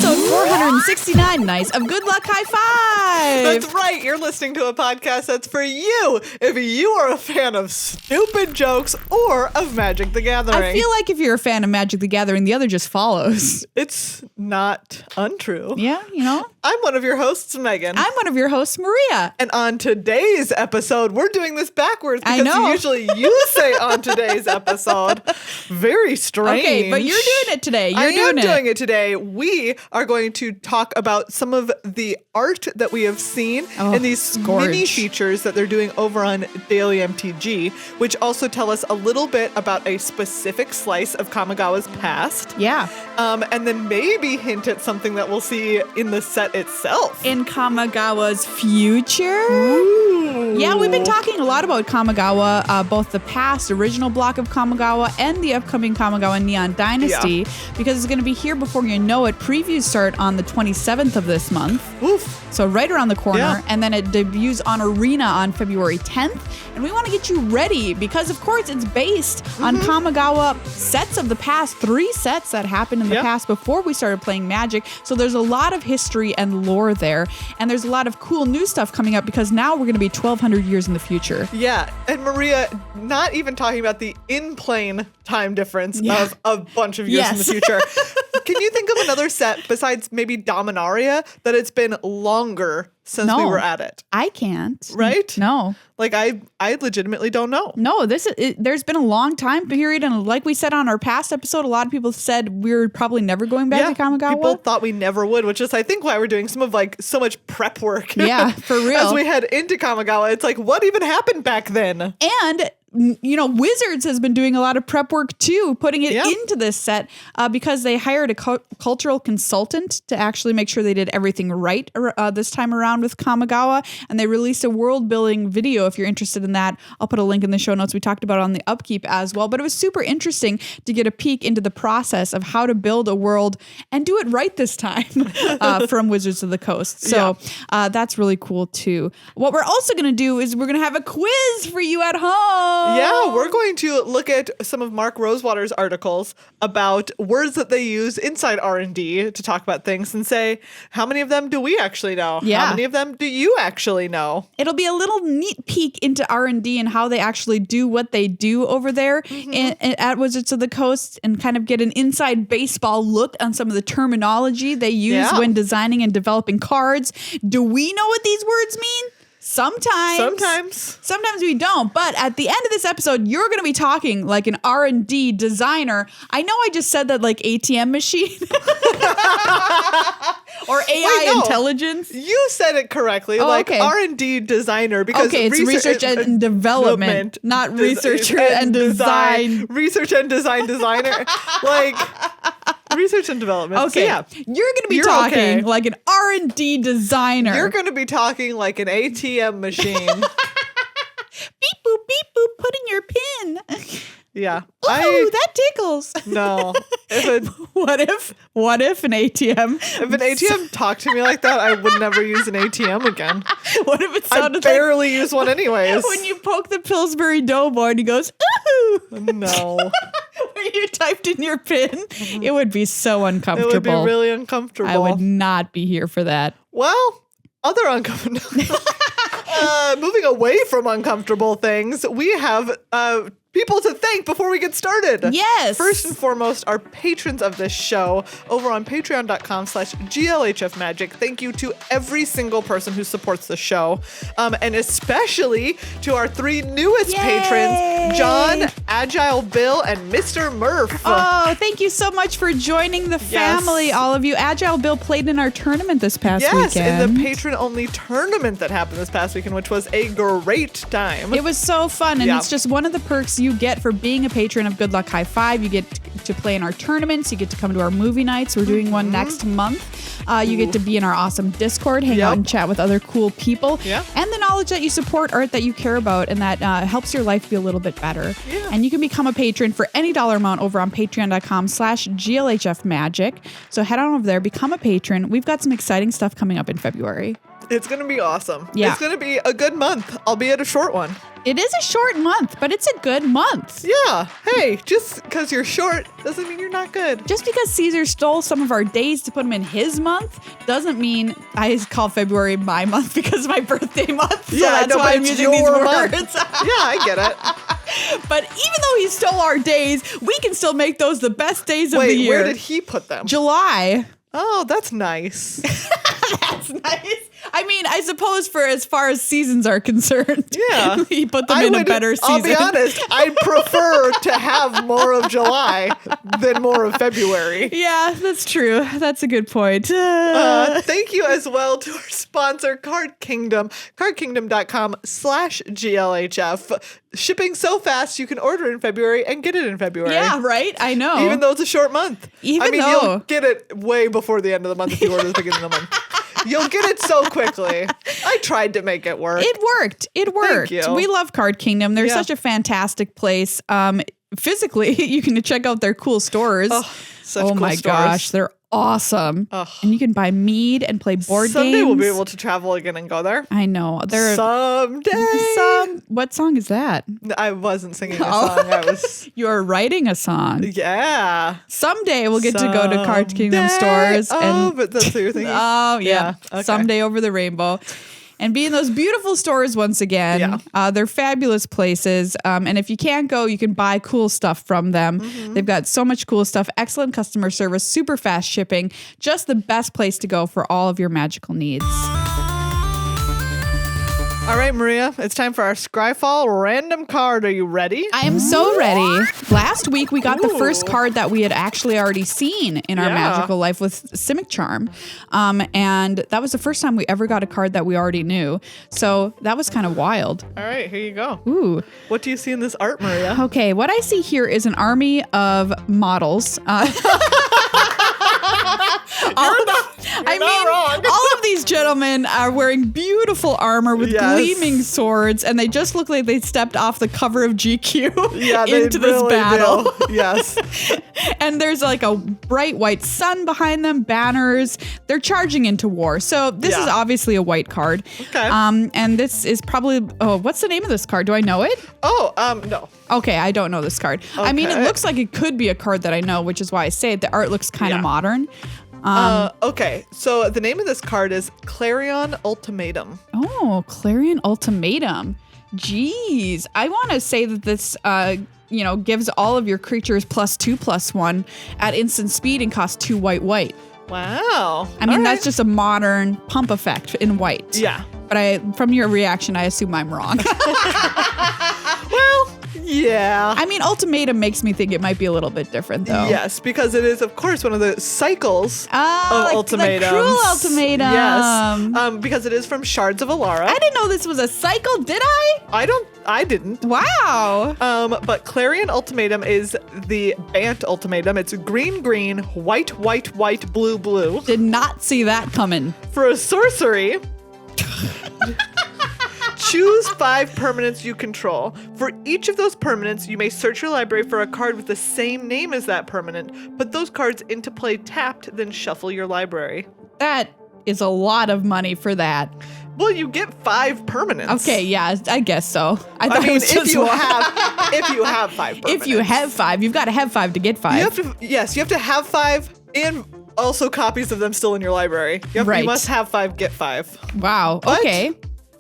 episode 469, nice, of Good Luck High Five. That's right. You're listening to a podcast that's for you if you are a fan of stupid jokes or of Magic the Gathering. I feel like if you're a fan of Magic the Gathering, the other just follows. It's not untrue. Yeah, you know? I'm one of your hosts, Megan. I'm one of your hosts, Maria. And on today's episode, we're doing this backwards I because know. usually you say on today's episode. Very strange. Okay, but you're doing it today. I am doing it today. We are going to talk about some of the art that we have seen in these mini features that they're doing over on Daily MTG, which also tell us a little bit about a specific slice of Kamigawa's past. Yeah. And then maybe hint at something that we'll see in the set itself. In Kamigawa's future. Ooh. Yeah, we've been talking a lot about Kamigawa, both the past original block of Kamigawa and the upcoming Kamigawa Neon Dynasty, because it's going to be here before you know it. Previews start on the 27th of this month. Oof. So right around the corner. Yeah. And then it debuts on Arena on February 10th. And we want to get you ready because, of course, it's based on Kamigawa sets of the past, 3 sets that happened in the past before we started playing Magic. So there's a lot of history and lore there. And there's a lot of cool new stuff coming up because now we're going to be 1,200 years in the future. Yeah. And Maria, not even talking about the in-plane time difference of a bunch of years in the future. Can you think of another set besides maybe Dominaria that it's been longer since we were at it? I can't. Right? No. Like I legitimately don't know. No, there's been a long time period, and like we said on our past episode, a lot of people said we're probably never going back to Kamigawa. People thought we never would, which is I think why we're doing some of like so much prep work. Yeah, for real. As we head into Kamigawa, it's like, what even happened back then? And you know, Wizards has been doing a lot of prep work too, putting it into this set because they hired a cultural consultant to actually make sure they did everything right this time around with Kamigawa. And they released a world building video. If you're interested in that, I'll put a link in the show notes. We talked about it on the Upkeep as well. But it was super interesting to get a peek into the process of how to build a world and do it right this time from Wizards of the Coast. So that's really cool too. What we're also going to do is we're going to have a quiz for you at home. Yeah, we're going to look at some of Mark Rosewater's articles about words that they use inside R&D to talk about things and say, how many of them do we actually know? Yeah. How many of them do you actually know? It'll be a little neat peek into R&D and how they actually do what they do over there at Wizards of the Coast and kind of get an inside baseball look on some of the terminology they use when designing and developing cards. Do we know what these words mean? Sometimes we don't. But at the end of this episode, you're going to be talking like an R&D designer. I know I just said that like ATM machine or AI intelligence. You said it correctly, R&D designer, because it's research and development, not researcher and design. Research and designer, like research and development. Okay, so you're going to be talking like an R&D designer. You're going to be talking like an ATM machine. Beep boop, put in your pin. Yeah. Ooh, that tickles. No. What if an ATM? If an ATM talked to me like that, I would never use an ATM again. What if it sounded I barely use one anyways. When you poke the Pillsbury Doughboy and he goes, ooh. No. When you typed in your pin, it would be so uncomfortable. It would be really uncomfortable. I would not be here for that. Well, other uncomfortable. Moving away from uncomfortable things, we have people to thank before we get started. Yes. First and foremost, our patrons of this show over on patreon.com/GLHF Magic. Thank you to every single person who supports the show. And especially to our 3 newest patrons, John, Agile Bill, and Mr. Murph. Oh, thank you so much for joining the family, all of you. Agile Bill played in our tournament this past weekend. Yes, in the patron-only tournament that happened this past weekend, which was a great time. It was so fun, and it's just one of the perks you get for being a patron of Good Luck High Five. You get to play in our tournaments. You get to come to our movie nights. We're doing one next month. You get to be in our awesome Discord, hang out and chat with other cool people. And the knowledge that you support art that you care about and that helps your life be a little bit better. And you can become a patron for any dollar amount over on patreon.com/GLHF Magic. So head on over there, become a patron. We've got some exciting stuff coming up in February. It's going to be awesome. Yeah. It's going to be a good month, albeit a short one. It is a short month, but it's a good month. Yeah. Hey, just because you're short doesn't mean you're not good. Just because Caesar stole some of our days to put them in his month doesn't mean I call February my month because of my birthday month. So that's why I'm using these words. Yeah, I get it. But even though he stole our days, we can still make those the best days of the year. Where did he put them? July. Oh, that's nice. That's nice. I mean, I suppose for as far as seasons are concerned, yeah, he put them in a better season. I'll be honest, I'd prefer to have more of July than more of February. Yeah, that's true. That's a good point. Thank you as well to our sponsor, Card Kingdom, cardkingdom.com/GLHF. Shipping so fast you can order in February and get it in February. Yeah, right? I know. Even though it's a short month. You'll get it way before the end of the month if you order at the beginning of the month. You'll get it so quickly. I tried to make it work. It worked. It worked. Thank you. We love Card Kingdom. They're such a fantastic place. Physically, you can check out their cool stores. Oh, such cool my stores. Gosh, they're awesome. Ugh. And you can buy mead and play board games. Someday we'll be able to travel again and go there. I know. Someday. What song is that? I wasn't singing a song. I was. You're writing a song. Yeah. Someday we'll get to go to Card Kingdom stores. But that's what you're thinking. Oh, yeah. Okay. Someday over the rainbow. And be in those beautiful stores once again. Yeah. They're fabulous places. And if you can't go, you can buy cool stuff from them. Mm-hmm. They've got so much cool stuff, excellent customer service, super fast shipping, just the best place to go for all of your magical needs. All right, Maria, it's time for our Scryfall random card. Are you ready? I am so ready. Last week, we got the first card that we had actually already seen in our magical life with Simic Charm. And that was the first time we ever got a card that we already knew. So that was kind of wild. All right, here you go. Ooh. What do you see in this art, Maria? Okay, what I see here is an army of models. You're not wrong. All of these gentlemen are wearing beautiful armor with gleaming swords, and they just look like they stepped off the cover of GQ into this battle. Yes. And there's like a bright white sun behind them, banners. They're charging into war. So this is obviously a white card. Okay. And this is probably, what's the name of this card? Do I know it? No. Okay, I don't know this card. Okay. I mean, it looks like it could be a card that I know, which is why I say it. The art looks kind of modern. Okay, so the name of this card is Clarion Ultimatum. Oh, Clarion Ultimatum. Jeez. I want to say that this, gives all of your creatures +2/+1 at instant speed and costs 2 white. Wow. I mean, that's just a modern pump effect in white. Yeah. But from your reaction, I assume I'm wrong. Well, yeah. I mean, ultimatum makes me think it might be a little bit different, though. Yes, because it is, of course, one of the cycles of ultimatums. The cruel ultimatum. Yes, because it is from Shards of Alara. I didn't know this was a cycle, did I? I didn't. Wow. But Clarion Ultimatum is the Bant Ultimatum. It's green, white, blue. Did not see that coming. For a sorcery, choose 5 permanents you control. For each of those permanents, you may search your library for a card with the same name as that permanent. Put those cards into play tapped, then shuffle your library. That is a lot of money for that. Well, you get 5 permanents. Okay, yeah, I guess so. I mean, if you have 5 permanents. If you have 5, you've got to have 5 to get 5. You have to have 5 and also copies of them still in your library. You must have 5, get 5. Wow. But, okay.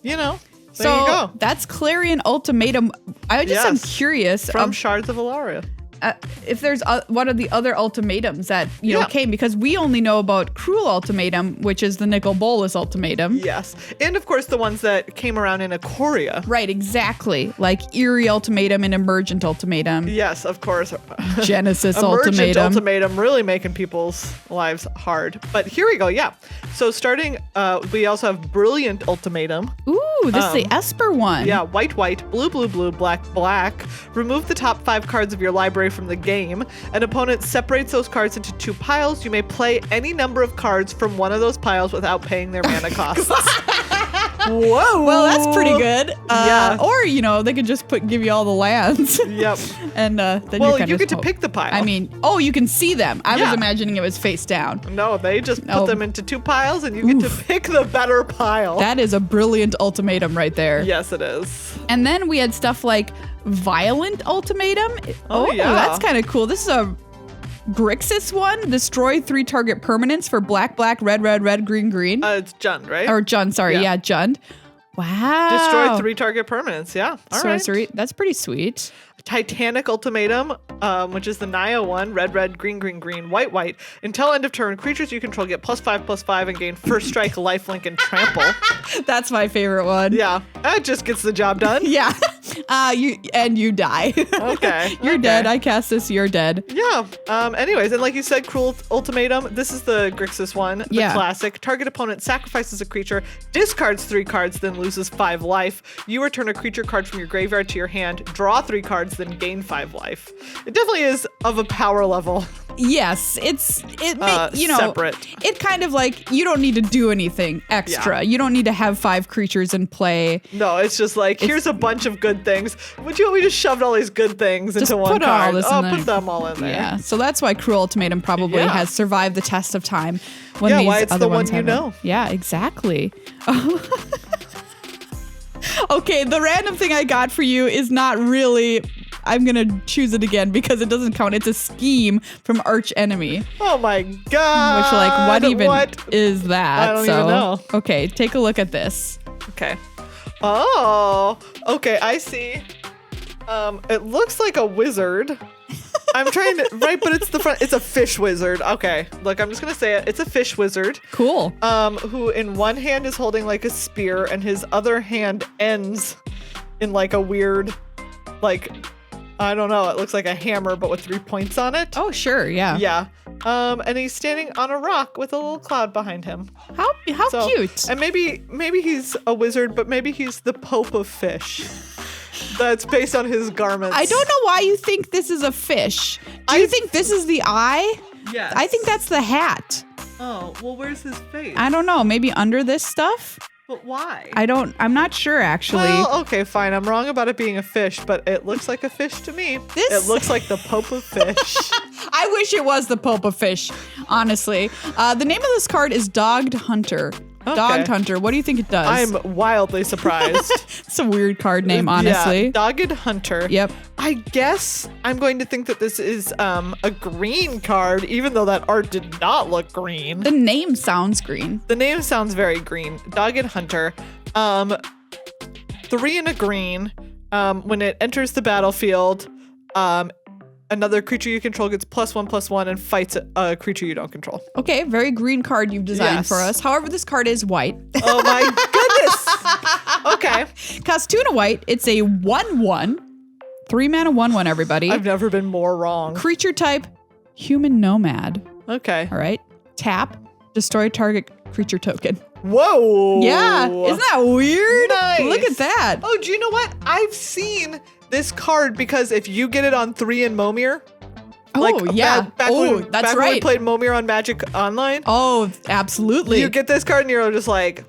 There you go. That's Clarion Ultimatum. I'm curious. From Shards of Alara. If there's what are the other ultimatums that came, because we only know about Cruel Ultimatum, which is the Nicol Bolas Ultimatum. Yes, and of course the ones that came around in Ikoria. Right, exactly, like Eerie Ultimatum and Emergent Ultimatum. Yes, of course. Genesis Emergent Ultimatum. Ultimatum really making people's lives hard. But here we go. Yeah. So starting, we also have Brilliant Ultimatum. Ooh, this is the Esper one. Yeah, white, blue, black. Remove the top 5 cards of your library from the game. An opponent separates those cards into 2 piles. You may play any number of cards from one of those piles without paying their mana costs. Whoa. Well, that's pretty good. good. Yeah. Or, they could just give you all the lands. Yep. And then you get to pick the pile. I mean, you can see them. I was imagining it was face down. No, they just put them into 2 piles and you get to pick the better pile. That is a brilliant ultimatum right there. Yes, it is. And then we had stuff like Violent Ultimatum. Oh, yeah. That's kind of cool. This is a Grixis one. Destroy 3 target permanents for black, red, green. It's Jund, right? Or Jund, sorry. Yeah, Jund. Wow. Destroy 3 target permanents. Yeah. All right. That's pretty sweet. Titanic Ultimatum, which is the Naya one, red, green, white. Until end of turn, creatures you control get +5/+5 and gain first strike, lifelink, and trample. That's my favorite one. Yeah, that just gets the job done. Yeah. You die. Okay. You're dead. I cast this, you're dead. Yeah. Anyways, and like you said, Cruel Ultimatum, this is the Grixis one, the classic. Target opponent sacrifices a creature, discards 3 cards, then loses 5 life. You return a creature card from your graveyard to your hand, draw 3 cards, then gain 5 life. It definitely is of a power level. Yes, separate. It kind of like, you don't need to do anything extra. Yeah. You don't need to have 5 creatures in play. No, it's just like, here's a bunch of good things. Would you want me to shove all these good things into one card? Put them all in there. Yeah, so that's why Cruel Ultimatum probably has survived the test of time. Why it's the one you know. Yeah, exactly. Okay, the random thing I got for you is not really... I'm going to choose it again because it doesn't count. It's a scheme from Arch Enemy. Oh my God. Which, what is that? I don't even know. Okay, take a look at this. Okay. Oh, okay, I see. It looks like a wizard. I'm trying to, but it's a fish wizard. Okay, look, I'm just going to say it. It's a fish wizard. Cool. Who in one hand is holding like a spear and his other hand ends in like a weird, like... I don't know. It looks like a hammer, but with 3 points on it. Oh, sure. Yeah. Yeah. And he's standing on a rock with a little cloud behind him. How cute. And maybe he's a wizard, but maybe he's the Pope of Fish. That's based on his garments. I don't know why you think this is a fish. Do you think this is the eye? Yes. I think that's the hat. Oh, well, where's his face? I don't know. Maybe under this stuff? But why? I'm not sure, actually. Well, okay, fine. I'm wrong about it being a fish, but it looks like a fish to me. It looks like the Pope of Fish. I wish it was the Pope of Fish, honestly. The name of this card is Dogged Hunter. Okay. Dogged Hunter. What do you think it does? I'm wildly surprised. It's a weird card name, honestly. Yeah, Dogged Hunter. Yep. I guess I'm going to think that this is a green card, even though that art did not look green. The name sounds green. The name sounds very green. Dogged Hunter. 3 and a green. When it enters the battlefield, another creature you control gets +1/+1 and fights a creature you don't control. Okay, very green card you've designed for us. However, this card is white. Oh my goodness. Okay. Costs 2 and a white. It's a 1/1. 3 mana 1/1, everybody. I've never been more wrong. Creature type, human nomad. Okay. All right. Tap, destroy target creature token. Whoa. Yeah. Isn't that weird? Nice. Look at that. Oh, do you know what? I've seen this card because if you get it on 3 in Momir. Back when we played Momir on Magic Online. Oh, absolutely. You get this card and you're just like,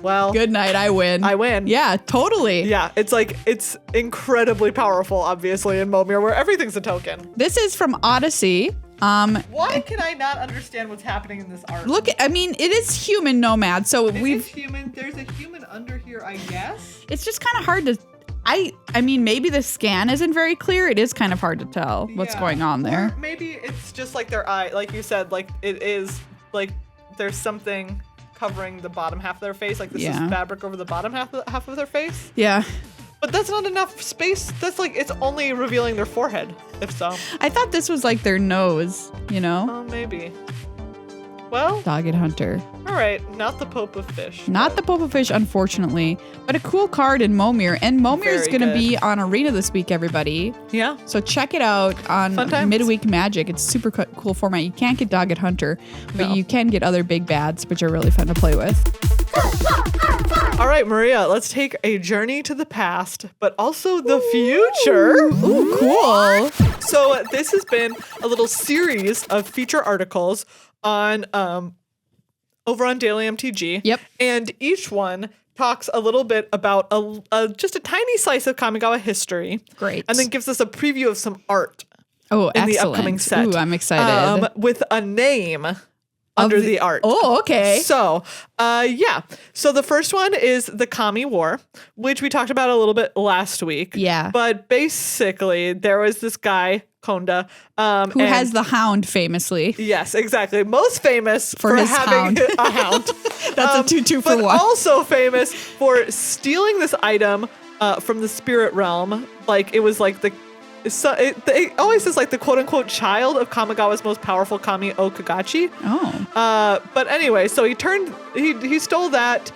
well, good night, I win. Yeah, totally. Yeah, it's incredibly powerful, obviously, in Momir, where everything's a token. This is from Odyssey. Why can I not understand what's happening in this art? Look, I mean, it is human nomad, so It's human. There's a human under here, I guess. It's just kind of hard to. I mean, maybe the scan isn't very clear. It is kind of hard to tell what's going on there. Or maybe it's just like their eye, like you said, like it is like there's something covering the bottom half of their face, like this is fabric over the bottom half of their face. Yeah. But that's not enough space. That's like, it's only revealing their forehead, if so. I thought this was like their nose, you know? Oh, maybe. Well. Dogged Hunter. All right, not the Pope of Fish. Not the Pope of Fish, unfortunately, but a cool card in Momir. And Momir is going to be on Arena this week, everybody. Yeah. So check it out on Midweek Magic. It's super cool format. You can't get Dogged Hunter, but you can get other big bads, which are really fun to play with. All right, Maria, let's take a journey to the past, but also the future. Ooh, cool. So this has been a little series of feature articles on over on Daily MTG. Yep. And each one talks a little bit about just a tiny slice of Kamigawa history. Great. And then gives us a preview of some art. Oh, in excellent. the upcoming set. Ooh, I'm excited. With a name under the art. Oh, okay. So, So the first one is the Kami War, which we talked about a little bit last week. Yeah. But basically, there was this guy, Konda. Who has the hound famously. Yes, exactly. Most famous for his having a hound. That's a 2-2 for but one. also famous for stealing this item from the spirit realm. Like, it was like it always says like the quote unquote child of Kamigawa's most powerful kami, Okagachi. Oh. But anyway, so he stole that.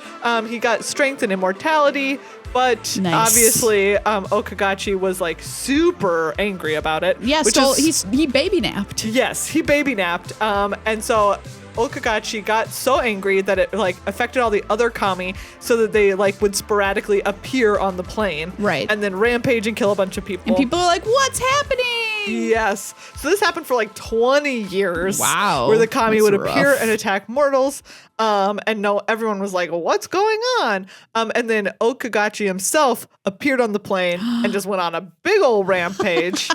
He got strength and immortality, but obviously Okagachi was like super angry about it. Yeah, he baby napped. Yes, he baby napped. And so Okagachi got so angry that it like affected all the other kami so that they like would sporadically appear on the plane. Right. And then rampage and kill a bunch of people. And people are like, what's happening? Yes. So this happened for like 20 years. Wow. Where the kami would appear rough. and attack mortals. And everyone was like, what's going on? And then Okagachi himself appeared on the plane and just went on a big old rampage.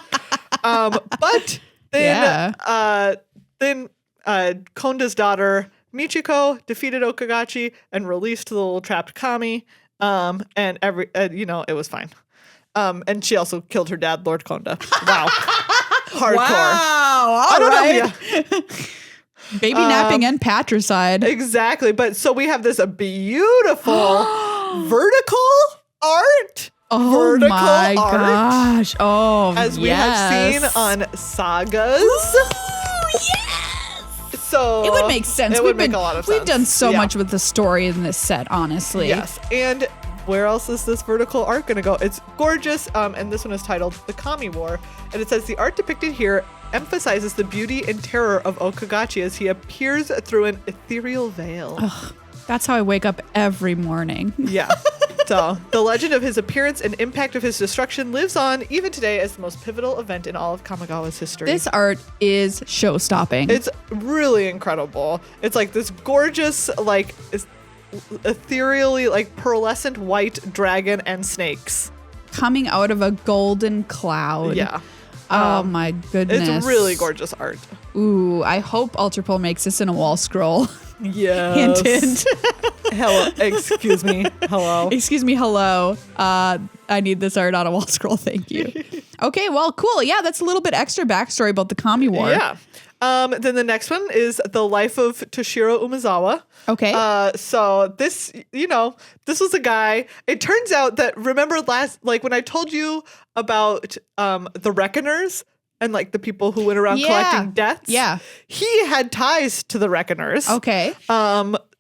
But then Konda's daughter Michiko defeated Okagachi and released the little trapped kami. And it was fine. And she also killed her dad, Lord Konda. Wow. Hardcore. Wow. All right. Baby napping and patricide. Exactly. But so we have this beautiful vertical art. Oh my gosh. Oh, as we have seen on Sagas. Ooh, yes. So it would make sense. It would make a lot of sense. We've done so much with the story in this set, honestly. Yes. And where else is this vertical art going to go? It's gorgeous. And this one is titled The Kami War. And it says the art depicted here emphasizes the beauty and terror of Okagachi as he appears through an ethereal veil. Ugh, that's how I wake up every morning. Yeah. So the legend of his appearance and impact of his destruction lives on even today as the most pivotal event in all of Kamigawa's history. This art is show-stopping. It's really incredible. It's like this gorgeous, like ethereally, like pearlescent white dragon and snakes coming out of a golden cloud. Yeah. Oh my goodness. It's really gorgeous art. Ooh, I hope Ultrapole makes this in a wall scroll. Yes. Hint. Hello. Excuse me. Hello. Excuse me. Hello. I need this art on a wall scroll. Thank you. Okay. Well, cool. Yeah, that's a little bit extra backstory about the Kami War. Yeah. Then the next one is the life of Toshiro Umezawa. Okay. So this was a guy. It turns out that remember when I told you about the Reckoners and like the people who went around collecting debts. Yeah. He had ties to the Reckoners. Okay.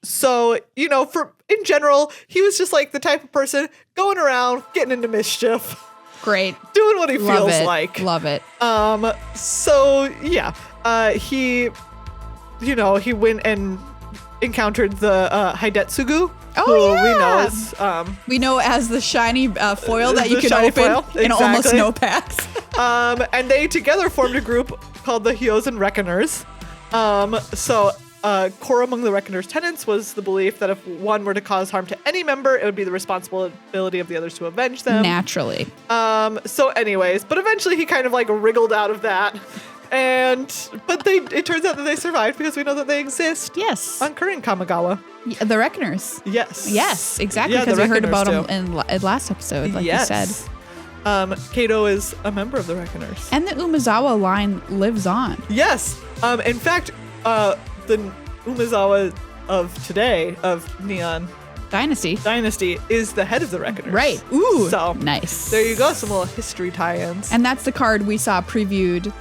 So, in general, he was just like the type of person going around, getting into mischief. Great. Doing what he feels like. Love it. So yeah. He went and encountered the Hidetsugu. Oh, who we know as the shiny foil that you can open in almost no packs. And they together formed a group called the Hyozen Reckoners. Core among the Reckoners' tenets was the belief that if one were to cause harm to any member, it would be the responsibility of the others to avenge them. Naturally. But eventually he kind of like wriggled out of that. But it turns out that they survived because we know that they exist. Yes. On current Kamigawa. The Reckoners. Yes. Yes, exactly. Because we heard about them in last episode, like you said. Kato is a member of the Reckoners. And the Umezawa line lives on. Yes. In fact, the Umezawa of today, of Neon Dynasty, is the head of the Reckoners. Right. Ooh. So nice. There you go. Some little history tie-ins. And that's the card we saw previewed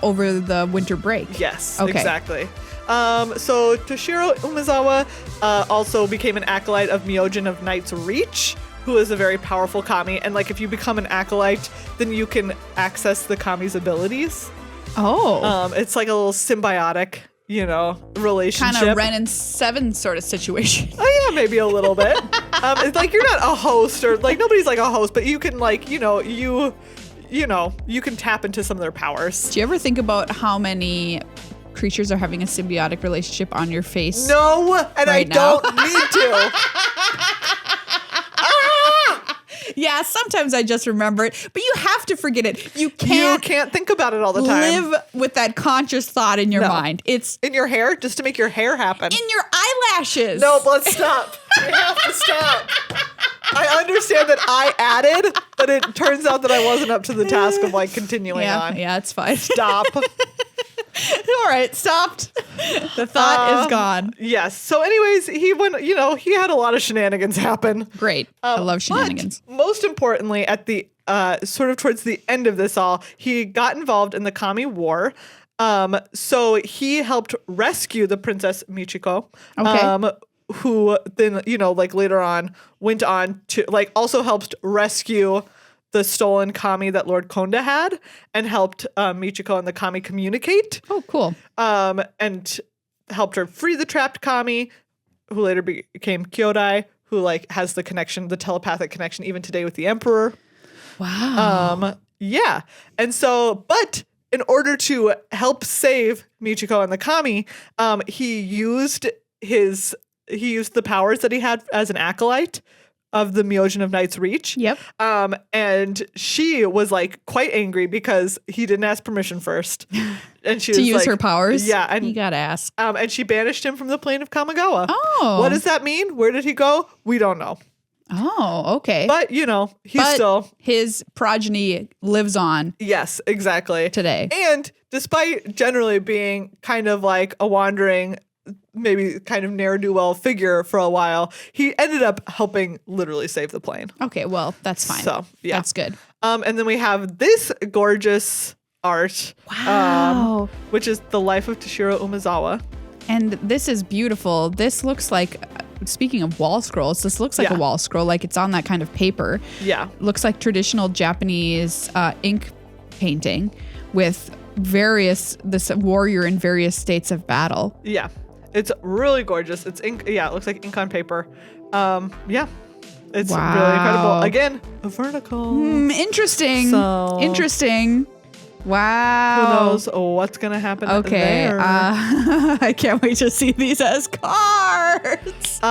over the winter break. Yes, okay. Exactly. So Toshiro Umezawa also became an acolyte of Myojin of Knight's Reach, who is a very powerful kami. And like if you become an acolyte, then you can access the kami's abilities. Oh. It's like a little symbiotic, relationship. Kind of Ren and Seven sort of situation. Oh yeah, maybe a little bit. It's like you're not a host or like nobody's like a host, but you can like, you can tap into some of their powers. Do you ever think about how many creatures are having a symbiotic relationship on your face? No, and right I don't need to. Yeah, sometimes I just remember it, but you have to forget it. You can't think about it all the time. Live with that conscious thought in your mind. It's in your hair, just to make your hair happen. In your eyelashes. No, let's stop. We have to stop. I understand that I added, but it turns out that I wasn't up to the task of like continuing on. Yeah, it's fine. Stop. All right, stopped. The thought is gone. Yes. So anyways, he went, he had a lot of shenanigans happen. Great. I love shenanigans. But most importantly, at the sort of towards the end of this all, he got involved in the Kami War. So he helped rescue the Princess Michiko. Okay. Who then, like later on went on to like also helped rescue the stolen Kami that Lord Konda had and helped Michiko and the Kami communicate. Oh, cool. And helped her free the trapped Kami, who later became Kyodai, who like has the connection, the telepathic connection even today with the Emperor. Wow. Yeah. And so, but in order to help save Michiko and the Kami, he used the powers that he had as an acolyte of the Myojin of Night's Reach. Yep. And she was like quite angry because he didn't ask permission first. And she to was use like, her powers. Yeah. And you gotta ask. And she banished him from the plane of Kamigawa. Oh. What does that mean? Where did he go? We don't know. Oh, okay. But his progeny lives on. Yes, exactly. Today. And despite generally being kind of like a wandering, maybe kind of ne'er-do-well figure for a while, he ended up helping literally save the plane. Okay, well, that's fine. So, yeah. That's good. And then we have this gorgeous art. Wow. Which is the life of Toshiro Umezawa. And this is beautiful. This looks like, speaking of wall scrolls, this looks like a wall scroll, like it's on that kind of paper. Yeah. Looks like traditional Japanese ink painting with this warrior in various states of battle. Yeah. It's really gorgeous. It's ink. Yeah, it looks like ink on paper. Yeah. It's really incredible. Again, a vertical. Interesting. So, interesting. Wow. Who knows what's going to happen there. I can't wait to see these as cards.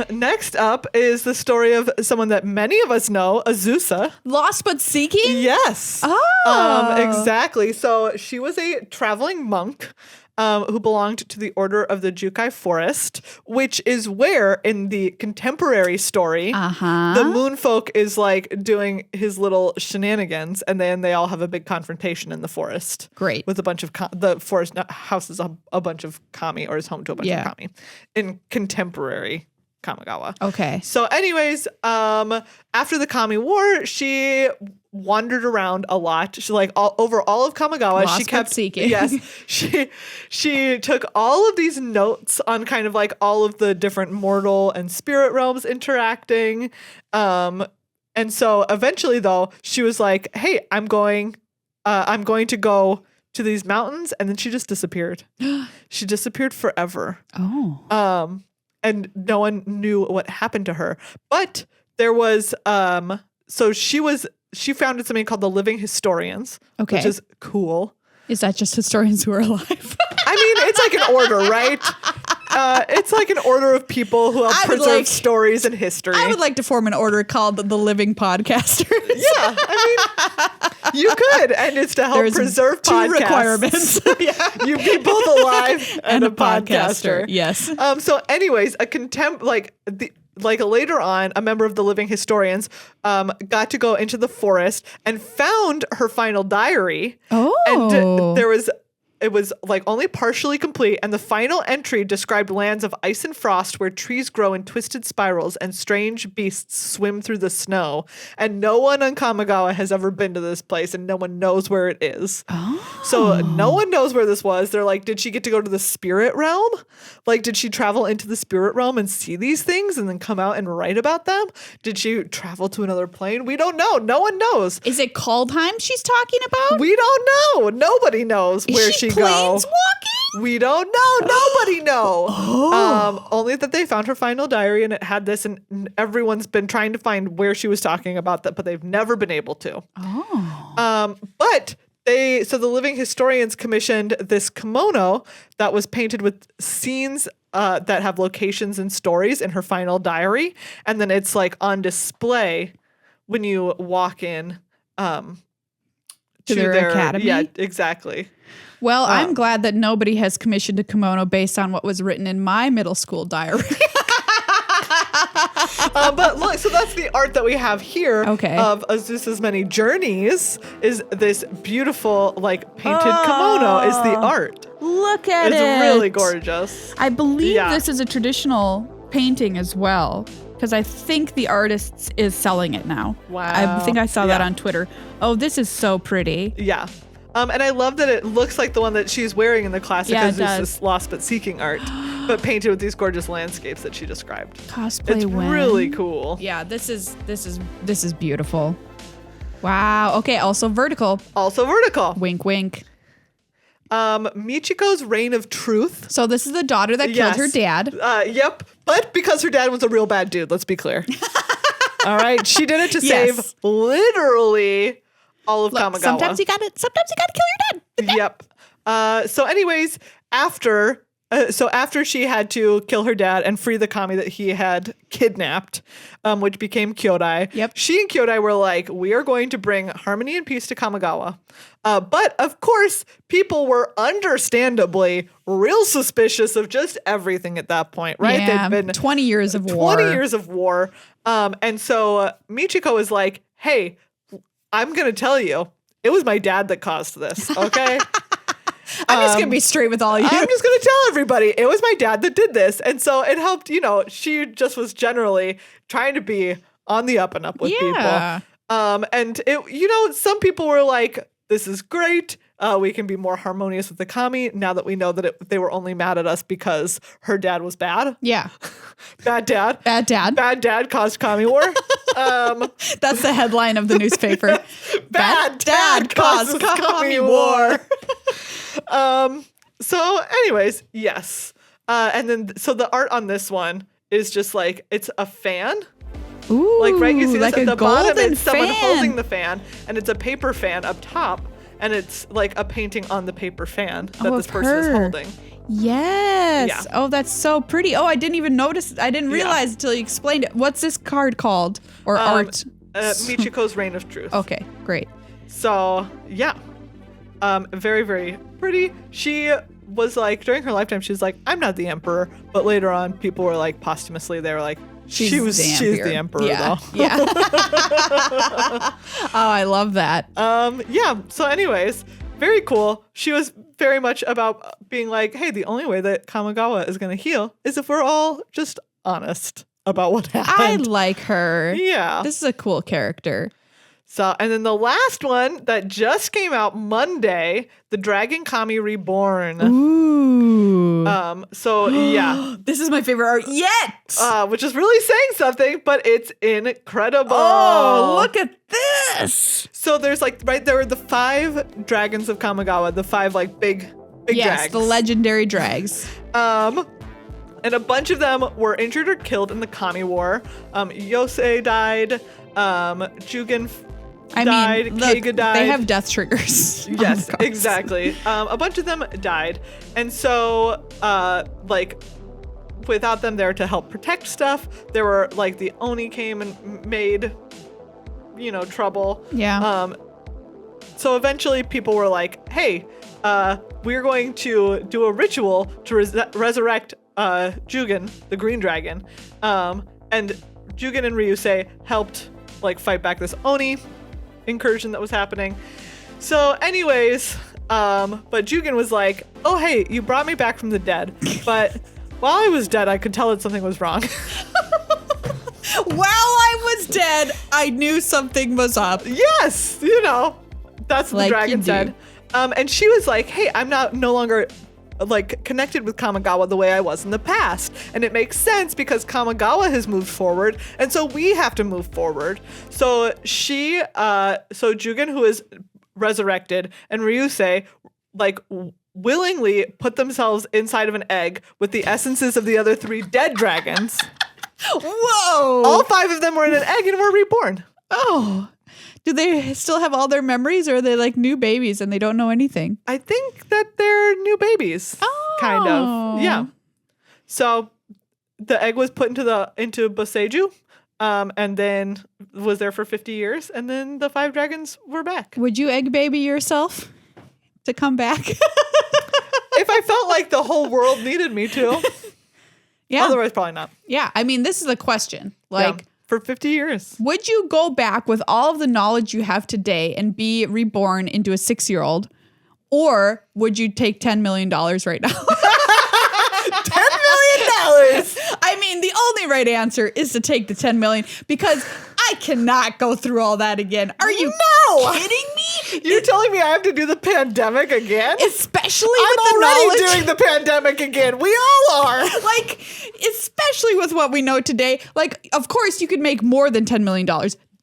Next up is the story of someone that many of us know, Azusa. Lost but Seeking? Yes. Oh. Exactly. So she was a traveling monk who belonged to the Order of the Jukai Forest, which is where, in the contemporary story, the Moonfolk is like doing his little shenanigans, and then they all have a big confrontation in the forest. Great. With a bunch of the forest houses a bunch of Kami, or is home to a bunch of Kami in contemporary Kamigawa. Okay. So anyways, after the Kami War, she wandered around a lot. She like over all of Kamigawa. Lost she kept but seeking. Yes. She took all of these notes on kind of like all of the different mortal and spirit realms interacting. And so eventually though, she was like, hey, I'm going to go to these mountains, and then she just disappeared. She disappeared forever. Oh. And no one knew what happened to her. But there was, so she founded something called the Living Historians, which is cool. Is that just historians who are alive? I mean, it's like an order, right? It's like an order of people who help preserve stories and history. I would like to form an order called the Living Podcasters. Yeah, I mean, you could, and it's to help preserve two podcasts. requirements. Yeah, you be both alive and a podcaster. Yes. So, anyways, later on, a member of the Living Historians got to go into the forest and found her final diary. Oh. And it was like only partially complete, and the final entry described lands of ice and frost where trees grow in twisted spirals and strange beasts swim through the snow. And no one on Kamigawa has ever been to this place, and no one knows where it is. Oh. So no one knows where this was. They're like, did she get to go to the spirit realm? Like, did she travel into the spirit realm and see these things and then come out and write about them? Did she travel to another plane? We don't know. No one knows. Is it Kaldheim she's talking about? We don't know. Nobody knows where she go. Planeswalking? We don't know. Nobody know. Only that they found her final diary, and it had this, and everyone's been trying to find where she was talking about that, but they've never been able to. But the Living Historians commissioned this kimono that was painted with scenes that have locations and stories in her final diary, and then it's like on display when you walk in to their academy. Yeah, exactly. Well, I'm glad that nobody has commissioned a kimono based on what was written in my middle school diary. But look, so that's the art that we have here Okay. of Azusa's many journeys. Is this beautiful, like, painted kimono is the art. Look at It's it. really gorgeous. I believe Yeah. this is a traditional painting as well, because I think the artist is selling it now. Wow. I think I saw that Yeah. on Twitter. Oh, this is so pretty. Yeah. And I love that it looks like the one that she's wearing in the classic Yeah, it Azusa's does. Lost but Seeking art, but painted with these gorgeous landscapes that she described. Cosplay It's win. really cool. Yeah, this is beautiful. Wow. Okay, also vertical. Also vertical. Wink wink. Michiko's Reign of Truth. So this is the daughter that killed her dad. Yep. But because her dad was a real bad dude, let's be clear. All right. She did it to Yes. save literally all of Look, Kamigawa. sometimes you gotta kill your dad. Yep. So anyways, after she had to kill her dad and free the kami that he had kidnapped, which became Kyodai, Yep. she and Kyodai were like, we are going to bring harmony and peace to Kamigawa. But of course, people were understandably real suspicious of just everything at that point, right? Yeah, They'd been 20 years of war. 20 years of war. And so Michiko is like, hey, I'm going to tell you, it was my dad that caused this, okay? I'm just gonna be straight with all you. I'm just going to tell everybody, it was my dad that did this. And so it helped, she just was generally trying to be on the up and up with Yeah. people. And it, some people were like, this is great. We can be more harmonious with the kami now that we know that they were only mad at us because her dad was bad. Yeah. Bad dad. Bad dad. Bad dad caused kami war. That's the headline of the newspaper. Bad dad causes kami war. So anyways, yes. And then, so the art on this one is just like, it's a fan. Ooh, Like, right, you see like this at a the bottom, golden it's someone fan. holding the fan, and it's a paper fan up top, and it's like a painting on the paper fan that Oh, this of person is her. holding. Yes. Yeah. Oh, that's so pretty. Oh, I didn't even notice. I didn't realize until you explained it. What's this card called? Or art? Michiko's Reign of Truth. Okay, great. So, yeah. Very, very pretty. She was like, during her lifetime, she was like, I'm not the emperor. But later on, people were like, posthumously, they were like, she's the emperor, yeah. though. Yeah. Oh, I love that. Yeah. So anyways, very cool. She was very much about being like, hey, the only way that Kamigawa is going to heal is if we're all just honest about what I happened. like her. Yeah. This is a cool character. So, and then the last one that just came out Monday, the Dragon Kami Reborn. Ooh. So yeah, This is my favorite art yet. which is really saying something, but it's incredible. Oh, look at this. So there's like, right there are the 5 dragons of Kamigawa, the 5 like big Yes, drags. the legendary drags. And a bunch of them were injured or killed in the Kami War. Yosei died. Jugen died. Look, Keiga died. they have death triggers. on Yes, the cards. exactly. A bunch of them died. And so, like, without them there to help protect stuff, there were, like, the Oni came and made, trouble. Yeah. So eventually people were like, hey, we're going to do a ritual to resurrect Jugen, the green dragon. And Jugen and Ryusei helped, like, fight back this Oni incursion that was happening. So anyways, but Jugen was like, oh, hey, you brought me back from the dead. But while I was dead, I could tell that something was wrong. While I was dead, I knew something was up. Yes, that's what Like the dragon you do. said. And she was like, hey, I'm no longer like connected with Kamigawa the way I was in the past. And it makes sense because Kamigawa has moved forward. And so we have to move forward. So so Jugen, who is resurrected, and Ryusei, like, willingly put themselves inside of an egg with the essences of the other 3 dead dragons. Whoa. All 5 of them were in an egg and were reborn. Oh. Do they still have all their memories, or are they like new babies and they don't know anything? I think that they're new babies. Kind of. Yeah. So the egg was put into Boseiju, and then was there for 50 years, and then the 5 dragons were back. Would you egg baby yourself to come back? If I felt like the whole world needed me to. Yeah. Otherwise, probably not. Yeah. I mean, this is a question. Like, for 50 years. Would you go back with all of the knowledge you have today and be reborn into a 6-year-old? Or would you take $10 million right now? $10 million. I mean, the only right answer is to take the $10 million because I cannot go through all that again. Are you kidding me? You're telling me I have to do the pandemic again? Especially I'm with the already knowledge. doing the pandemic again. We all are. Like, especially with what we know today. Like, of course, you could make more than $10 million.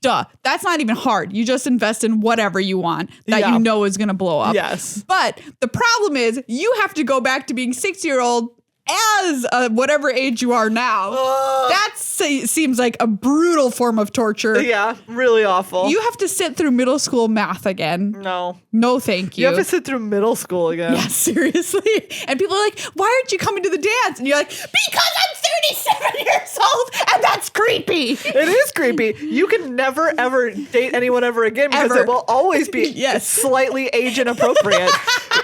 Duh. That's not even hard. You just invest in whatever you want that you know is going to blow up. Yes. But the problem is you have to go back to being 6-year-old as whatever age you are now. That seems like a brutal form of torture. Yeah, really awful. You have to sit through middle school math again. No, thank you. You have to sit through middle school again. Yeah, seriously. And people are like, why aren't you coming to the dance? And you're like, because I'm 37 years old and that's creepy. It is creepy. You can never, ever date anyone ever again because Ever. it will always be slightly age inappropriate.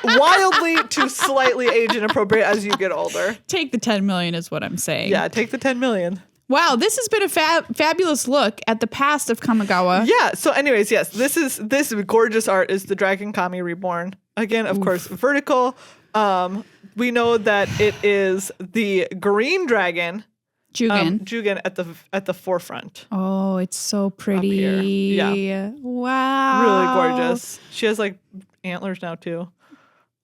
Wildly to slightly age inappropriate as you get older. Take the 10 million is what I'm saying. Yeah, take the 10 million. Wow, this has been a fabulous look at the past of Kamigawa. Yeah, so anyways, yes, this gorgeous art is the Dragon Kami Reborn. Again, of course, vertical. We know that it is the green dragon. Jugen at the forefront. Oh, it's so pretty. Yeah. Wow. Really gorgeous. She has like antlers now too.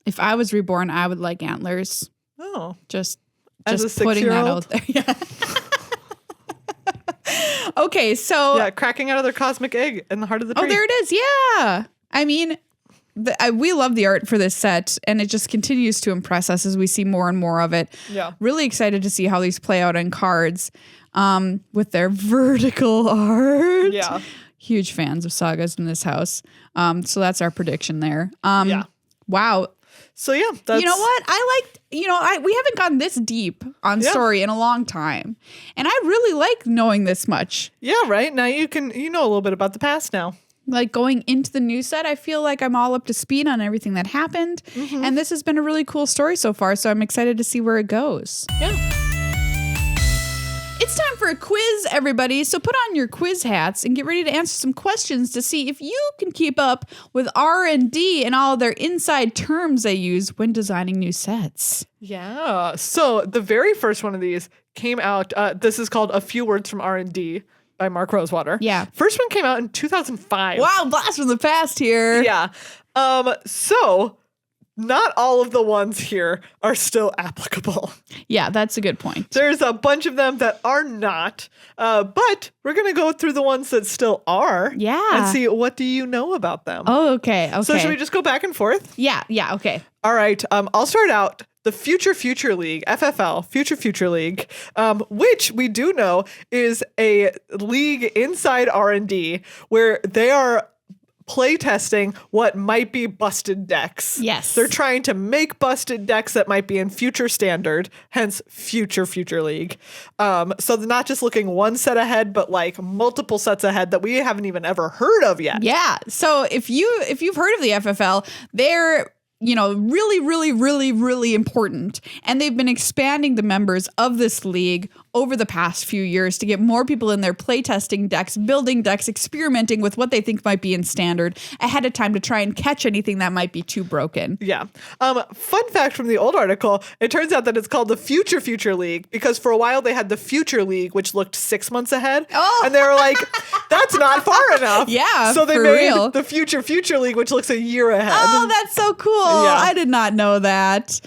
If I was reborn, I would like antlers. Oh. Just as a putting that 6-year-old? out there. Yeah. Okay, so yeah, cracking out of their cosmic egg in the heart of the tree. Oh, there it is. Yeah. I mean, we love the art for this set, and it just continues to impress us as we see more and more of it. Yeah. Really excited to see how these play out in cards with their vertical art. Yeah. Huge fans of Sagas in this house. So that's our prediction there. Yeah. Wow. So yeah, that's, you know what? We haven't gone this deep on story in a long time. And I really like knowing this much. Yeah, right. Now you know a little bit about the past now. Like going into the new set, I feel like I'm all up to speed on everything that happened. Mm-hmm. And this has been a really cool story so far. So I'm excited to see where it goes. Yeah. It's time for a quiz, everybody. So put on your quiz hats and get ready to answer some questions to see if you can keep up with R&D and all their inside terms they use when designing new sets. Yeah. So the very first one of these came out. This is called A Few Words from R&D by Mark Rosewater. Yeah. First one came out in 2005. Wow, blast from the past here. Yeah. So not all of the ones here are still applicable. Yeah, that's a good point. There's a bunch of them that are not, but we're going to go through the ones that still are. Yeah. And see, what do you know about them? Oh, okay. So should we just go back and forth? Yeah, okay. All right. I'll start out. The Future League, FFL, Future League, which we do know is a league inside R&D where they are playtesting what might be busted decks. Yes. They're trying to make busted decks that might be in future standard, hence Future League. So they're not just looking one set ahead, but like multiple sets ahead that we haven't even ever heard of yet. Yeah. So if you've heard of the FFL, they're really important. And they've been expanding the members of this league over the past few years to get more people in there playtesting decks, building decks, experimenting with what they think might be in standard ahead of time to try and catch anything that might be too broken. Yeah. Fun fact from the old article, it turns out that it's called the Future League because for a while they had the Future League, which looked 6 months ahead. Oh. And they were like, that's not far enough. Yeah, so they made the Future League, which looks a year ahead. Oh, that's so cool. Yeah. I did not know that.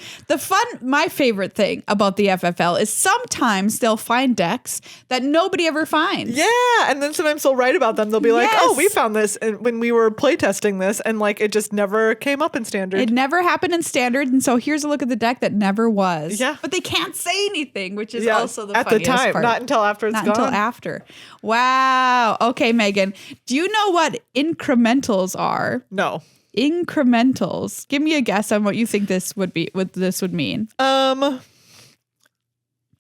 My favorite thing about the FFL is sometimes they'll find decks that nobody ever finds. Yeah, and then sometimes they'll write about them. They'll be like, oh, we found this when we were playtesting this, and like it just never came up in standard. It never happened in standard, and so here's a look at the deck that never was. Yeah. But they can't say anything, which is also the at funniest the time, part. not until after it's not gone. Until after. Wow. Okay, Megan, do you know what incrementals are? No. Incrementals. Give me a guess on what you think this would be. What this would mean.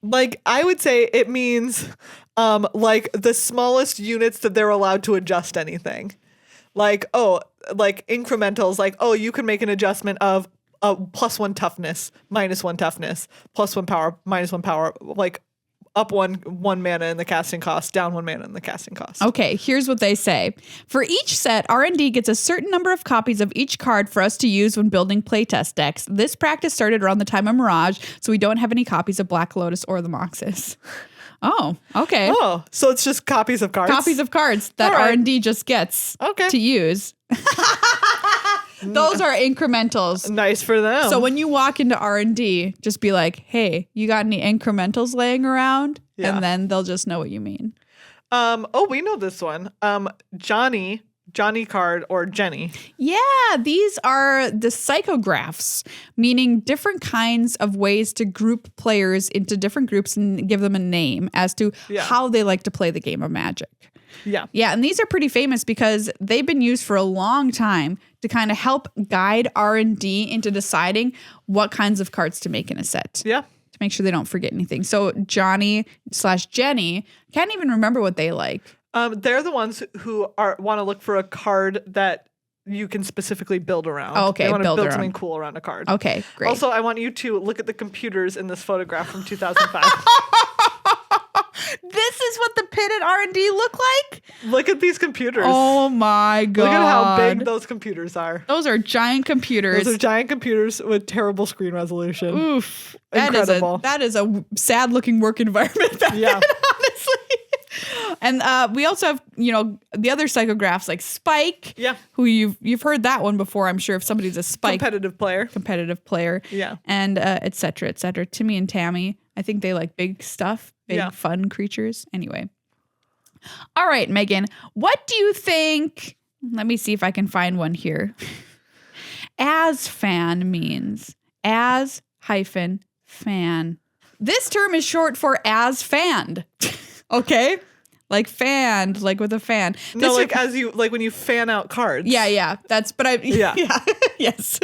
Like, I would say it means like the smallest units that they're allowed to adjust anything. Like, like incrementals, like, you can make an adjustment of +1 toughness, -1 toughness, +1 power, -1 power, like up one mana in the casting cost, down 1 mana in the casting cost. Okay, here's what they say. For each set, R&D gets a certain number of copies of each card for us to use when building playtest decks. This practice started around the time of Mirage, so we don't have any copies of Black Lotus or the Moxus. Oh, okay. Oh, so it's just copies of cards? Copies of cards that R&D just gets to use. Those are incrementals. Nice for them. So when you walk into R&D, just be like, hey, you got any incrementals laying around? Yeah. And then they'll just know what you mean. We know this one. Johnny card or Jenny. Yeah, these are the psychographs, meaning different kinds of ways to group players into different groups and give them a name as to how they like to play the game of Magic. Yeah. Yeah, and these are pretty famous because they've been used for a long time to kind of help guide R&D into deciding what kinds of cards to make in a set. Yeah. To make sure they don't forget anything. So Johnny/Jenny, can't even remember what they like. They're the ones who want to look for a card that you can specifically build around. Oh, okay. They want to build something cool around a card. Okay, great. Also, I want you to look at the computers in this photograph from 2005. This is what the pit at R&D look like? Look at these computers. Oh my God. Look at how big those computers are. Those are giant computers. Those are giant computers with terrible screen resolution. Oof. Incredible. That is a sad looking work environment back then, honestly. And we also have, the other psychographs like Spike. Yeah. Who you've heard that one before, I'm sure, if somebody's a Spike. Competitive player. Yeah. And et cetera, et cetera. Timmy and Tammy, I think they like big stuff. Big fun creatures. Anyway. All right, Megan, what do you think? Let me see if I can find one here. As-fan means as-fan. This term is short for as-fanned. Okay? Like fanned, like with a fan. No, like when you fan out cards. Yeah. Yes.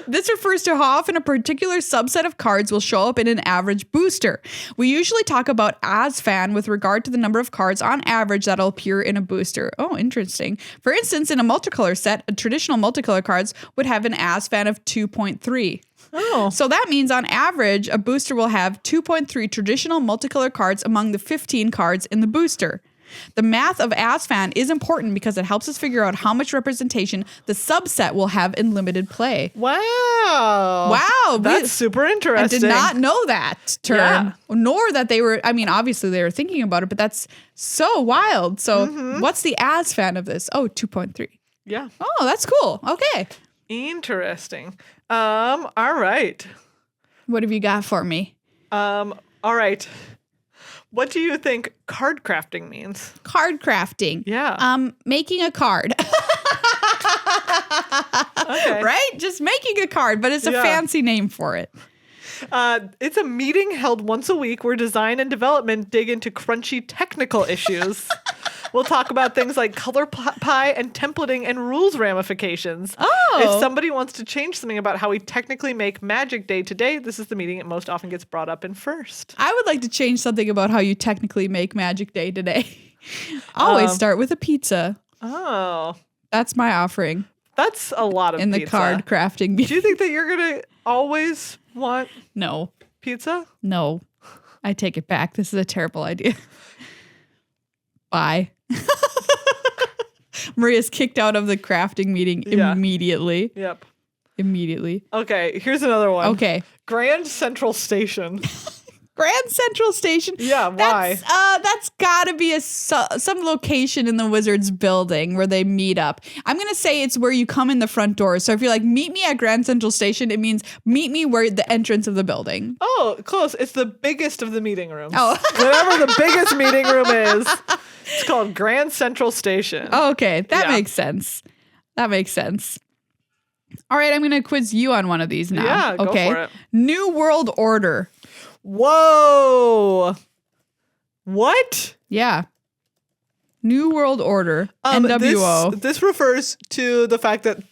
This refers to how often a particular subset of cards will show up in an average booster. We usually talk about as fan with regard to the number of cards on average that'll appear in a booster. Oh, interesting. For instance, in a multicolor set, a traditional multicolor cards would have an as fan of 2.3. Oh. So that means on average, a booster will have 2.3 traditional multicolor cards among the 15 cards in the booster. The math of as-fan is important because it helps us figure out how much representation the subset will have in limited play. Wow. That's super interesting. I did not know that term, nor that they were, obviously they were thinking about it, but that's so wild. So what's the as-fan of this? Oh, 2.3. Yeah. Oh, that's cool. Okay. Interesting. All right. What have you got for me? All right. What do you think card crafting means? Card crafting. Yeah. Making a card. Okay. Right? Just making a card, but it's a fancy name for it. It's a meeting held once a week where design and development dig into crunchy technical issues. We'll talk about things like color pie and templating and rules ramifications. Oh. If somebody wants to change something about how we technically make Magic day to day, this is the meeting it most often gets brought up in first. I would like to change something about how you technically make Magic day today. Always start with a pizza. Oh. That's my offering. That's a lot of in pizza. The card crafting meeting. Do you think that you're going to always want pizza? No. I take it back. This is a terrible idea. Bye. Maria's kicked out of the crafting meeting immediately. Yep. Immediately. Okay, here's another one. Okay. Grand Central Station. Grand Central Station? Yeah, why? That's gotta be some location in the Wizards building where they meet up. I'm gonna say it's where you come in the front door. So if you're like, meet me at Grand Central Station, it means meet me where the entrance of the building. Oh, close. It's the biggest of the meeting rooms. Oh. Whatever the biggest meeting room is, it's called Grand Central Station. Oh, okay, that makes sense. That makes sense. All right, I'm gonna quiz you on one of these now. Yeah, go for it. New World Order. Whoa. What? Yeah. New World Order. NWO. This refers to the fact that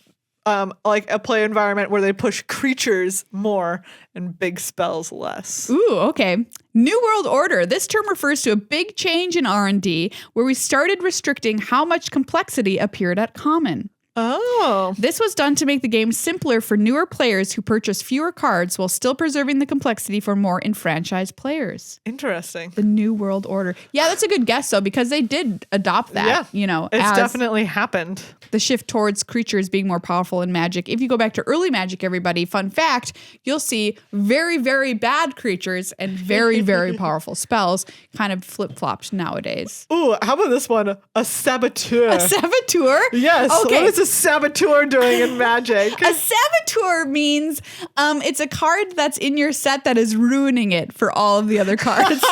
like a play environment where they push creatures more and big spells less. Ooh, okay. New World Order. This term refers to a big change in R&D where we started restricting how much complexity appeared at common. Oh. This was done to make the game simpler for newer players who purchase fewer cards while still preserving the complexity for more enfranchised players. Interesting. The New World Order. Yeah, that's a good guess, though, because they did adopt that, it's definitely happened. The shift towards creatures being more powerful in Magic. If you go back to early Magic, everybody, fun fact, you'll see very, very bad creatures and very, very powerful spells kind of flip-flopped nowadays. Ooh, how about this one? A Saboteur. A Saboteur? Yes. Okay. What is a Saboteur doing in Magic? A Saboteur means it's a card that's in your set that is ruining it for all of the other cards.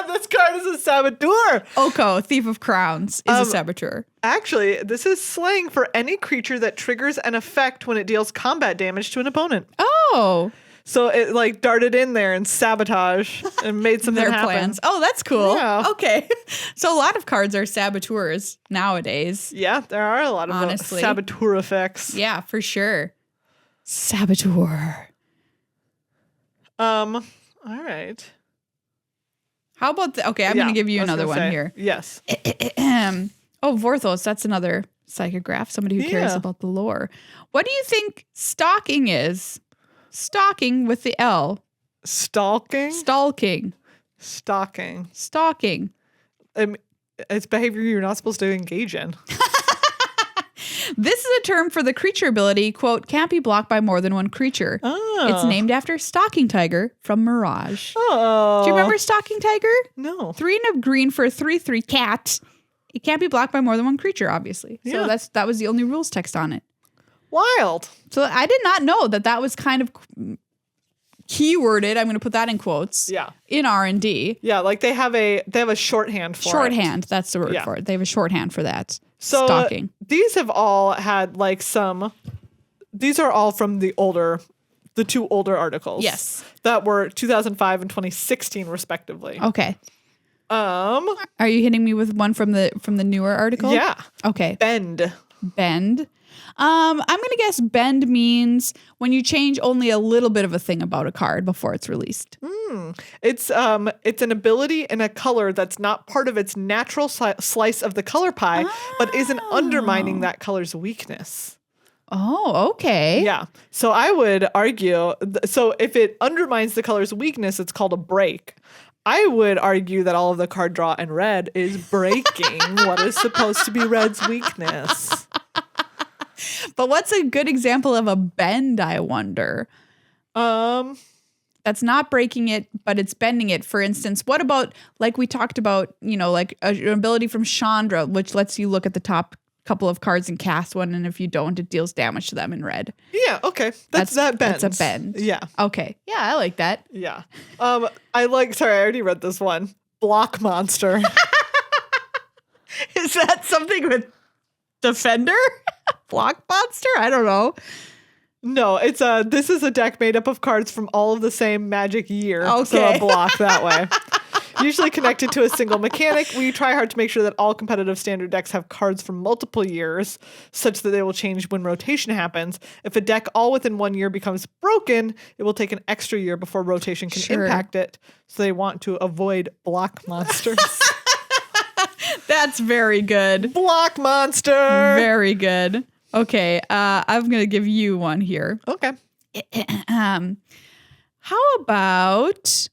This card is a Saboteur. Oko, Thief of Crowns, is a Saboteur. Actually, this is slang for any creature that triggers an effect when it deals combat damage to an opponent. Oh. So it like darted in there and sabotage and made something Their happen. plans. Oh, that's cool. Yeah. Okay. So a lot of cards are saboteurs nowadays. Yeah, there are a lot of Honestly. Saboteur effects. Yeah, for sure. Saboteur. All right. How about okay, I'm going to give you another one here. Yes. Oh, Vorthos, that's another psychograph, somebody who cares about the lore. What do you think stalking is? Stalking with the L. Stalking? Stalking. Stalking. Stalking. It's behavior you're not supposed to engage in. This is a term for the creature ability, quote, can't be blocked by more than one creature. Oh. It's named after Stalking Tiger from Mirage. Oh. Do you remember Stalking Tiger? No. 3 and a green for a 3/3 cat. It can't be blocked by more than one creature, obviously. So that was the only rules text on it. Wild. So I did not know that was kind of keyworded. I'm going to put that in quotes. Yeah. In R&D. Yeah, like they have a shorthand for Shorthand, that's the word for it. They have a shorthand for that. So Stalking. These have all had like these are all from the two older articles. Yes. That were 2005 and 2016 respectively. Okay. Are you hitting me with one from the newer article? Yeah. Okay. Bend. I'm going to guess bend means when you change only a little bit of a thing about a card before it's released. It's an ability in a color that's not part of its natural slice of the color pie, but isn't undermining that color's weakness. Oh, okay. Yeah. So I would argue, so if it undermines the color's weakness, it's called a break. I would argue that all of the card draw in red is breaking what is supposed to be red's weakness. But what's a good example of a bend, I wonder? That's not breaking it, but it's bending it. For instance, what about, like we talked about, like an ability from Chandra, which lets you look at the top couple of cards and cast one, and if you don't, it deals damage to them in red. Yeah, okay. That bends. That's a bend. Yeah. Okay. Yeah, I like that. Yeah. I already read this one. Block monster. Is that something with Defender? Block monster? I don't know. No, this is a deck made up of cards from all of the same Magic year. Okay. So a block that way. Usually connected to a single mechanic. We try hard to make sure that all competitive standard decks have cards from multiple years, such that they will change when rotation happens. If a deck all within 1 year becomes broken, it will take an extra year before rotation can impact it. So they want to avoid block monsters. That's very good. Block monster. Very good. Okay, I'm going to give you one here. Okay. How about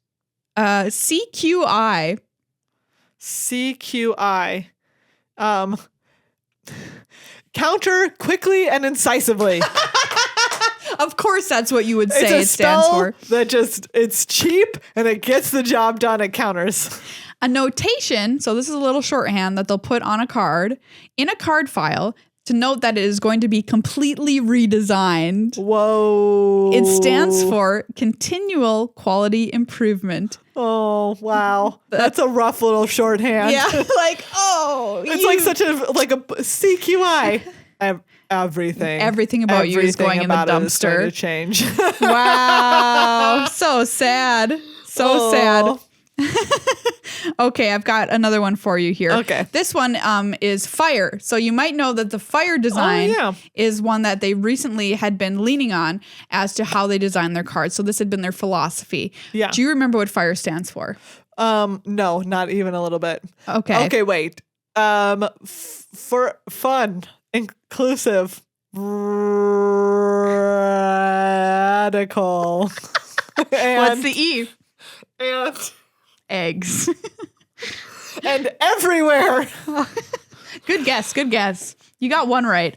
CQI? CQI. Counter quickly and incisively. Of course, that's what you would say it's it stands for. It's cheap and it gets the job done. It counters. A notation, so this is a little shorthand that they'll put on a card in a card file to note that it is going to be completely redesigned. Whoa. It stands for continual quality improvement. Oh, wow. That's a rough little shorthand. Yeah, like, oh. It's like such a CQI. Everything about you is going in the dumpster. Is going to change. Wow. So sad. So sad. Okay, I've got another one for you here. Okay. This one is fire. So you might know that the fire design is one that they recently had been leaning on as to how they design their cards. So this had been their philosophy. Yeah. Do you remember what fire stands for? No, not even a little bit. Okay. Okay, wait. For fun, inclusive, radical. What's the E? And Eggs. and everywhere. Good guess. Good guess. You got one right.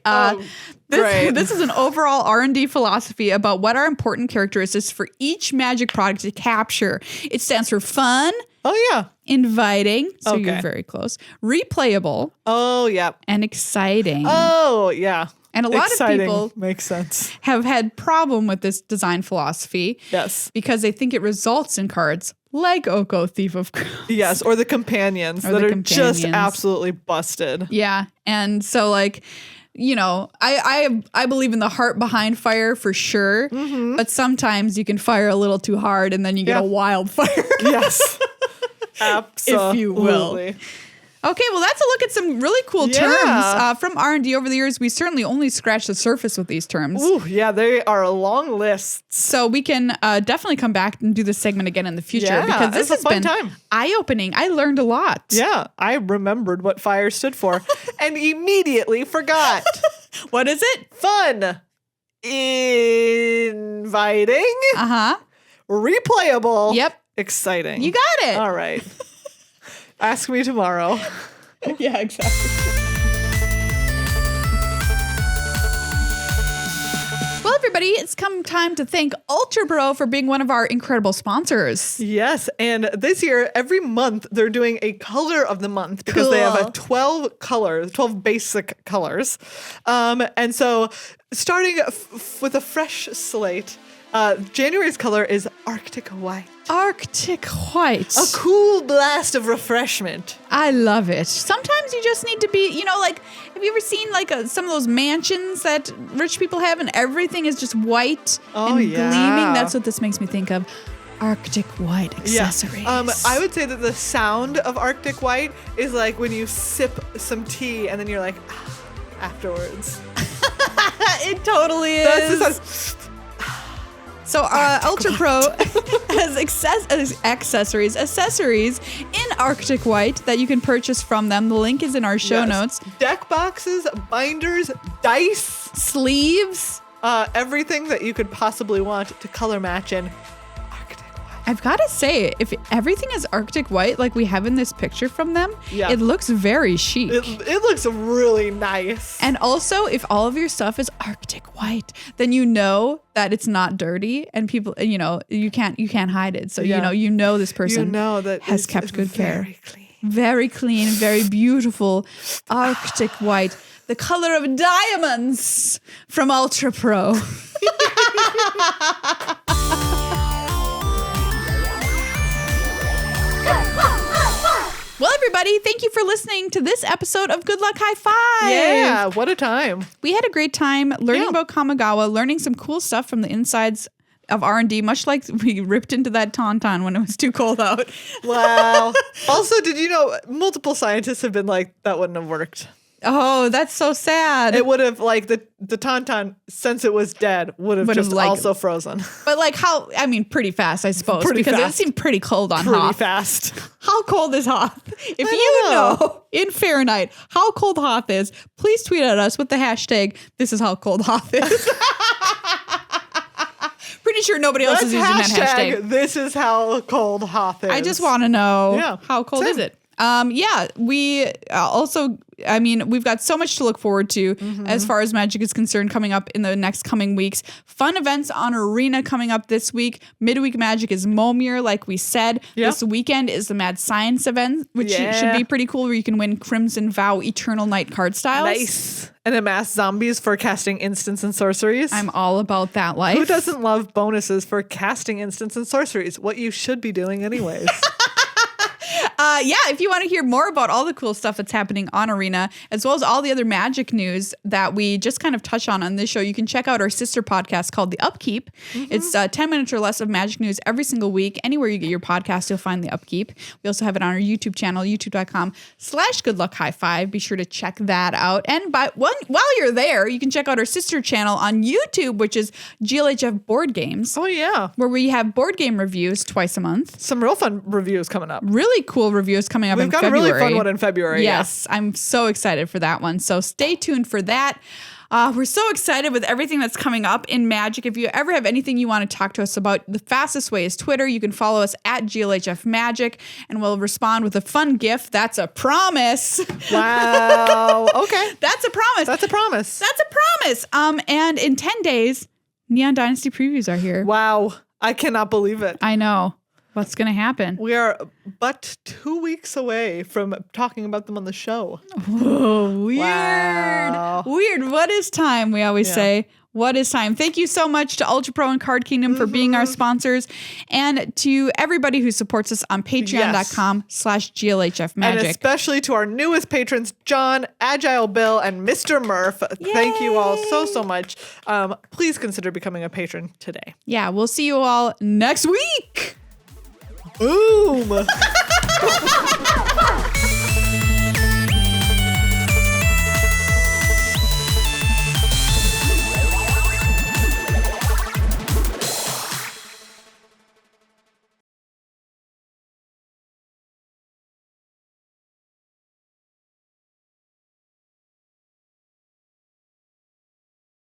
Great. This is an overall R&D philosophy about what are important characteristics for each magic product to capture. It stands for fun. Oh, yeah. Inviting. So you're very close. Replayable. Oh, yeah. And exciting. Oh, yeah. And a lot of people makes sense. have had problem with this design philosophy. Yes. Because they think it results in cards like Oko, Thief of Crowns. Yes, or the companions that are just absolutely busted. Yeah. And so like, you know, I believe in the heart behind fire for sure. Mm-hmm. But sometimes you can fire a little too hard and then you get a wildfire. Yes. Absolutely. If you will. Okay, well, that's a look at some really cool terms from R&D over the years. We certainly only scratched the surface with these terms. Ooh, yeah, they are long lists. So we can definitely come back and do this segment again in the future because this has been eye-opening. I learned a lot. Yeah, I remembered what fire stood for and immediately forgot. What is it? Fun. Inviting. Uh-huh. Replayable. Yep. Exciting. You got it. All right. Ask me tomorrow. Yeah, exactly. Well, everybody, it's come time to thank Ultra Pro for being one of our incredible sponsors. Yes, and this year, every month, they're doing a color of the month because they have 12 colors, 12 basic colors. And so starting with a fresh slate, January's color is Arctic White. Arctic White. A cool blast of refreshment. I love it. Sometimes you just need to be, you know, like, have you ever seen like some of those mansions that rich people have and everything is just white and gleaming? That's what this makes me think of. Arctic White accessories. Yeah. I would say that the sound of Arctic White is like when you sip some tea and then you're like, afterwards. It totally is. That's the sound. So Ultra Pro has accessories in Arctic White that you can purchase from them. The link is in our show notes. Deck boxes, binders, dice, sleeves, everything that you could possibly want to color match in Arctic White. I've got to say, if everything is Arctic White like we have in this picture from them, it looks very chic. It looks really nice. And also, if all of your stuff is Arctic White, then you know that it's not dirty and people, you know, you can't hide it. So, you know this person that has kept good care. Clean. Very clean, very beautiful Arctic White, the color of diamonds from Ultra Pro. Well, everybody, thank you for listening to this episode of Good Luck High Five. Yeah, what a time. We had a great time learning about Kamigawa, learning some cool stuff from the insides of R&D, much like we ripped into that tauntaun when it was too cold out. Wow. Also, did you know multiple scientists have been like, that wouldn't have worked. Oh, that's so sad. It would have, like, the tauntaun, since it was dead, would have just also frozen. But, like, pretty fast, I suppose. Because it seemed pretty cold on Hoth. Pretty fast. How cold is Hoth? If you know in Fahrenheit how cold Hoth is, please tweet at us with the hashtag, this is how cold Hoth is. Pretty sure nobody else is using that hashtag. This is how cold Hoth is. I just want to know how cold is it? We also, we've got so much to look forward to as far as Magic is concerned coming up in the next coming weeks. Fun events on Arena coming up this week. Midweek Magic is Momir, like we said. Yep. This weekend is the Mad Science event, which should be pretty cool, where you can win Crimson Vow Eternal Night card styles. Nice. And amass zombies for casting instants and sorceries. I'm all about that life. Who doesn't love bonuses for casting instants and sorceries? What you should be doing anyways. If you want to hear more about all the cool stuff that's happening on Arena, as well as all the other Magic news that we just kind of touch on this show, you can check out our sister podcast called The Upkeep. It's 10 minutes or less of Magic news every single week. Anywhere you get your podcast, you'll find The Upkeep. We also have it on our YouTube channel, youtube.com/goodluckhighfive. Be sure to check that out. And while you're there, you can check out our sister channel on YouTube, which is GLHF Board Games. Oh, yeah. Where we have board game reviews twice a month. Some real fun reviews coming up. Really cool reviews coming up in February. We've got a really fun one in February. Yes, yeah. I'm so excited for that one. So stay tuned for that. We're so excited with everything that's coming up in Magic. If you ever have anything you want to talk to us about, the fastest way is Twitter. You can follow us at GLHF Magic, and we'll respond with a fun GIF. That's a promise. Wow. Okay. That's a promise. That's a promise. That's a promise. And in 10 days, Neon Dynasty previews are here. Wow. I cannot believe it. I know. What's going to happen? We are but 2 weeks away from talking about them on the show. Oh, weird. Wow. Weird. What is time? We always say. What is time? Thank you so much to Ultra Pro and Card Kingdom for being our sponsors, and to everybody who supports us on patreon.com/GLHF Magic. And especially to our newest patrons, John, Agile Bill, and Mr. Murph. Yay. Thank you all so much. Please consider becoming a patron today. Yeah, we'll see you all next week. Boom.